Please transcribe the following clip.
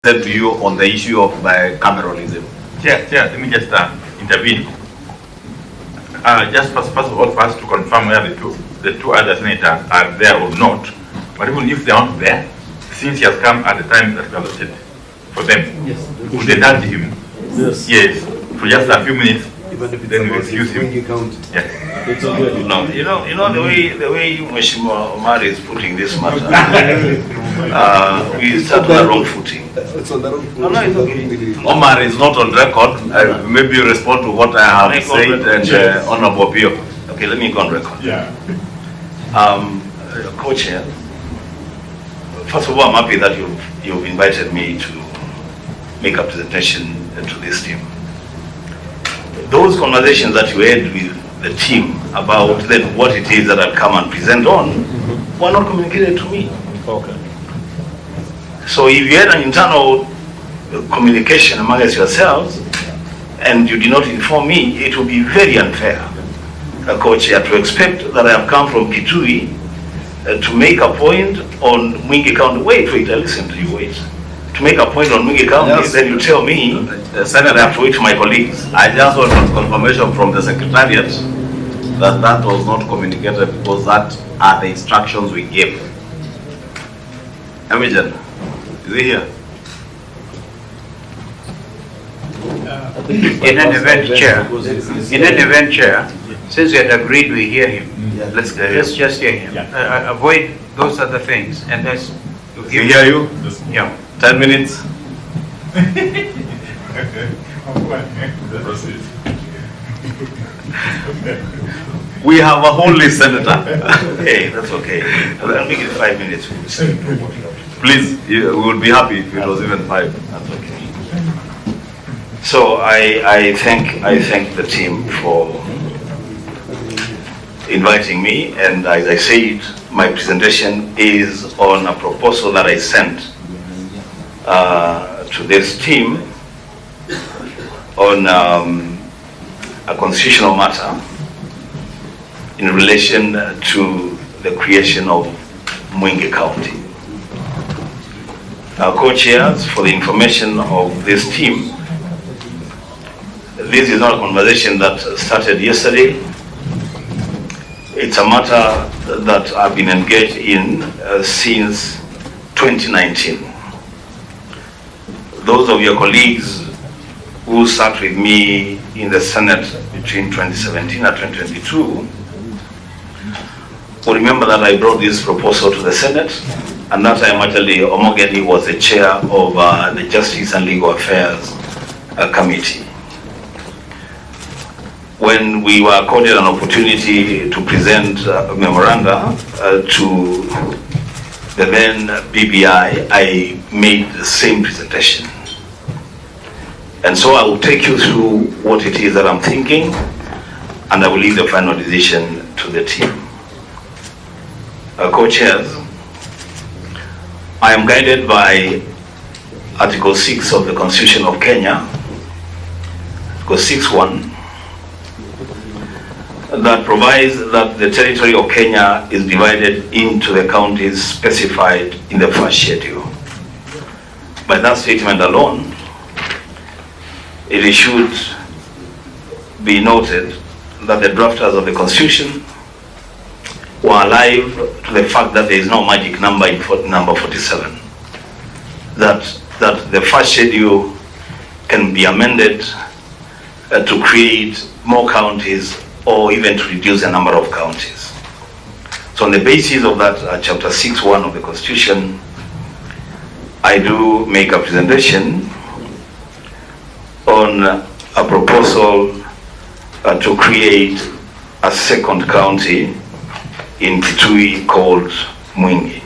said to you on the issue of bicameralism. Chair, let me just intervene. Just first of all, for us to confirm whether the two other senators are there or not. But even if they are not there, since he has come at the time that we allotted for them, yes, would they indulge him? Yes, for just a few minutes. Then we excuse him. Yeah. It's okay. No, you know the way Mheshimiwa Omar is putting this matter, we start on the wrong footing. It's on the wrong footing. No, it's okay. Omar is not on record. Maybe you respond to what I have said and Honorable Pio. Okay, let me go on record. Yeah. Co-chair, first of all, I'm happy that you've invited me to make a presentation to this team. Those conversations that you had with the team about then what it is that I'll come and present on were not communicated to me. Okay. So if you had an internal communication amongst yourselves and you did not inform me, it would be very unfair, Co-chair, to expect that I have come from Kitui to make a point on Mwingi County. Wait, I listen to you, wait. To make a point on Mwingi County, yes. Then you tell me Senator, I have to wait for my colleagues. I just want confirmation from the Secretariat that that was not communicated because that are the instructions we gave. Emigen, is he here? In an event, Chair, since we had agreed we hear him, let's just hear him. Avoid those other things. And let's we hear you? Yeah. 10 minutes. We have a whole list, Senator. Okay, that's okay. I'll make it 5 minutes. Please, we would be happy if it was even 5. That's okay. So I thank the team for inviting me, and as I said, my presentation is on a proposal that I sent to this team on a constitutional matter in relation to the creation of Mwingi County. Co-chairs, for the information of this team, this is not a conversation that started yesterday. It's a matter that I've been engaged in since 2019. Those of your colleagues who sat with me in the Senate between 2017 and 2022 will remember that I brought this proposal to the Senate, and that time actually Omogeni was the chair of the Justice and Legal Affairs Committee. When we were accorded an opportunity to present memoranda to the then BBI, I made the same presentation. And so I will take you through what it is that I'm thinking, and I will leave the final decision to the team. Co-chairs, I am guided by Article 6 of the Constitution of Kenya, Article 6.1, that provides that the territory of Kenya is divided into the counties specified in the first schedule. By that statement alone, it should be noted that the drafters of the Constitution were alive to the fact that there is no magic number in number 47. That the first schedule can be amended to create more counties or even to reduce the number of counties. So on the basis of that chapter 6.1 of the Constitution, I do make a presentation on a proposal to create a second county in Kitui called Mwingi.